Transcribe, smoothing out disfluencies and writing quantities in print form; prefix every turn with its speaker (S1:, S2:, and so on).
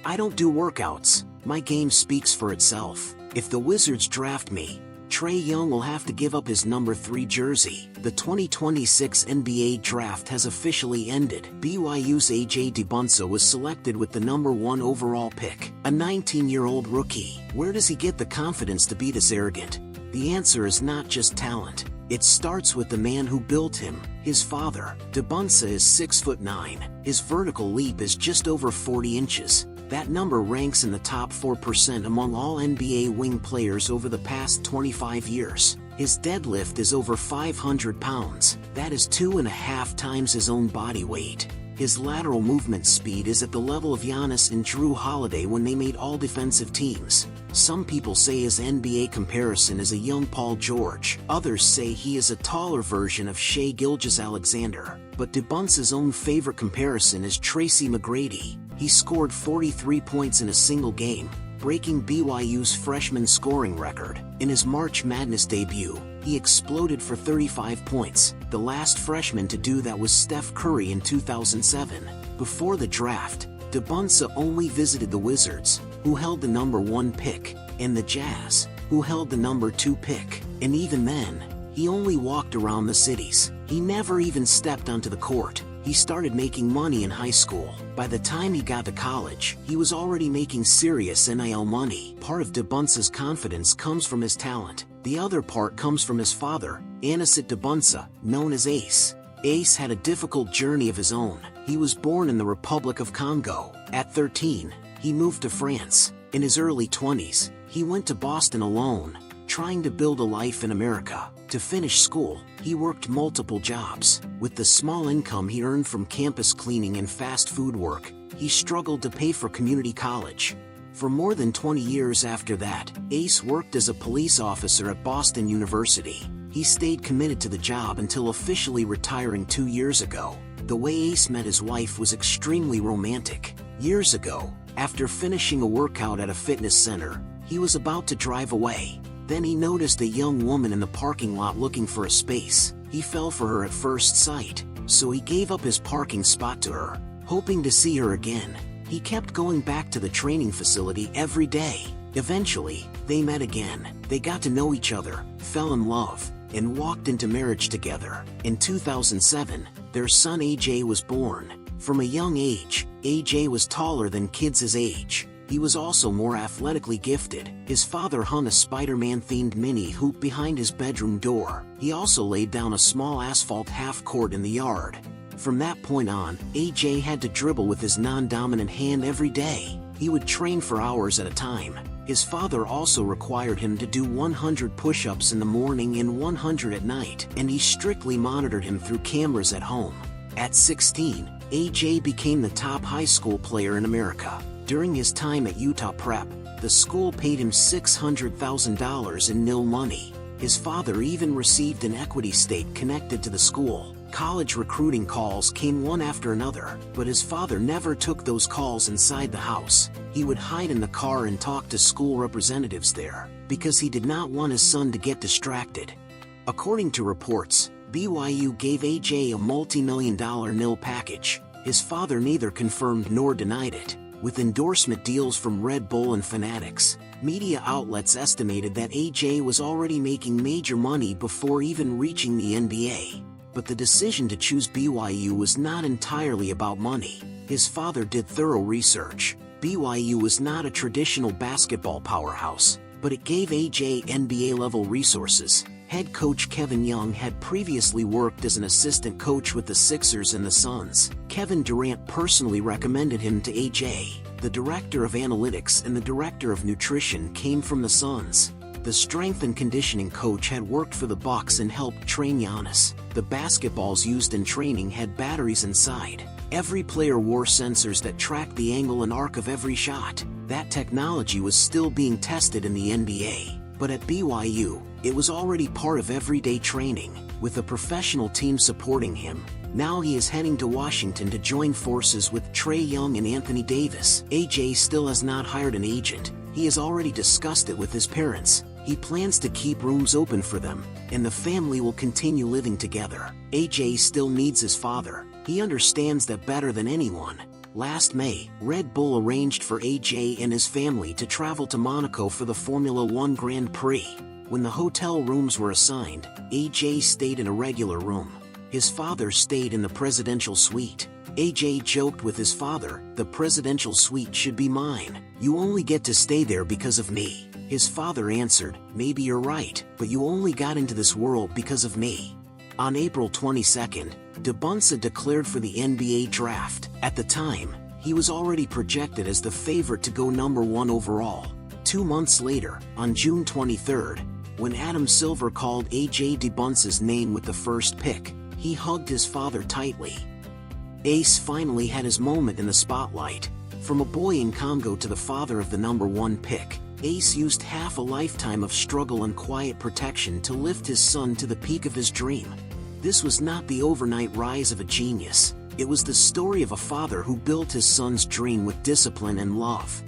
S1: I don't do workouts, my game speaks for itself. If the Wizards draft me, Trae Young will have to give up his number 3 jersey. The 2026 NBA draft has officially ended. BYU's Dybantsa was selected with the number 1 overall pick, a 19-year-old rookie. Where does he get the confidence to be this arrogant? The answer is not just talent. It starts with the man who built him, his father. Dybantsa is 6'9". His vertical leap is just over 40 inches. That number ranks in the top 4% among all NBA wing players over the past 25 years. His deadlift is over 500 pounds. That is 2.5 times his own body weight. His lateral movement speed is at the level of Giannis and Drew Holiday when they made all defensive teams. Some people say his NBA comparison is a young Paul George. Others say he is a taller version of Shai Gilgeous-Alexander. But Dybantsa's own favorite comparison is Tracy McGrady. He scored 43 points in a single game, breaking BYU's freshman scoring record. In his March Madness debut, he exploded for 35 points. The last freshman to do that was Steph Curry in 2007. Before the draft, Dybantsa only visited the Wizards, who held the number 1 pick, and the Jazz, who held the number 2 pick. And even then, he only walked around the cities. He never even stepped onto the court. He started making money in high school. By the time he got to college, he was already making serious NIL money. Part of Dybantsa's confidence comes from his talent. The other part comes from his father, Anicet Dybantsa, known as Ace. Ace had a difficult journey of his own. He was born in the Republic of Congo. At 13, he moved to France. In his early 20s, he went to Boston alone, trying to build a life in America. To finish school, he worked multiple jobs. With the small income he earned from campus cleaning and fast food work, he struggled to pay for community college. For more than 20 years after that, Ace worked as a police officer at Boston University. He stayed committed to the job until officially retiring 2 years ago. The way Ace met his wife was extremely romantic. Years ago, after finishing a workout at a fitness center, he was about to drive away. Then he noticed a young woman in the parking lot looking for a space. He fell for her at first sight, so he gave up his parking spot to her, hoping to see her again. He kept going back to the training facility every day. Eventually, they met again. They got to know each other, fell in love, and walked into marriage together. In 2007, their son AJ was born. From a young age, AJ was taller than kids his age. He was also more athletically gifted. His father hung a Spider-Man-themed mini hoop behind his bedroom door. He also laid down a small asphalt half-court in the yard. From that point on, AJ had to dribble with his non-dominant hand every day. He would train for hours at a time. His father also required him to do 100 push-ups in the morning and 100 at night, and he strictly monitored him through cameras at home. At 16, AJ became the top high school player in America. During his time at Utah Prep, the school paid him $600,000 in nil money. His father even received an equity stake connected to the school. College recruiting calls came one after another, but his father never took those calls inside the house. He would hide in the car and talk to school representatives there, because he did not want his son to get distracted. According to reports, BYU gave AJ a multi-million-dollar nil package. His father neither confirmed nor denied it. With endorsement deals from Red Bull and Fanatics, media outlets estimated that AJ was already making major money before even reaching the NBA. But the decision to choose BYU was not entirely about money. His father did thorough research. BYU was not a traditional basketball powerhouse, but it gave AJ NBA-level resources. Head coach Kevin Young had previously worked as an assistant coach with the Sixers and the Suns. Kevin Durant personally recommended him to AJ. The director of analytics and the director of nutrition came from the Suns. The strength and conditioning coach had worked for the Bucks and helped train Giannis. The basketballs used in training had batteries inside. Every player wore sensors that tracked the angle and arc of every shot. That technology was still being tested in the NBA. But at BYU, it was already part of everyday training, with a professional team supporting him. Now he is heading to Washington to join forces with Trae Young and Anthony Davis. AJ still has not hired an agent. He has already discussed it with his parents. He plans to keep rooms open for them, and the family will continue living together. AJ still needs his father. He understands that better than anyone. Last May, Red Bull arranged for AJ and his family to travel to Monaco for the Formula One Grand Prix. When the hotel rooms were assigned, AJ stayed in a regular room. His father stayed in the presidential suite. AJ joked with his father, "The presidential suite should be mine. You only get to stay there because of me." His father answered, "Maybe you're right, but you only got into this world because of me." On April 22nd, Dybantsa declared for the NBA draft. At the time, he was already projected as the favorite to go number 1 overall. 2 months later, on June 23rd, when Adam Silver called AJ Dybantsa's name with the first pick, he hugged his father tightly. Ace finally had his moment in the spotlight. From a boy in Congo to the father of the number 1 pick, Ace used half a lifetime of struggle and quiet protection to lift his son to the peak of his dream. This was not the overnight rise of a genius. It was the story of a father who built his son's dream with discipline and love.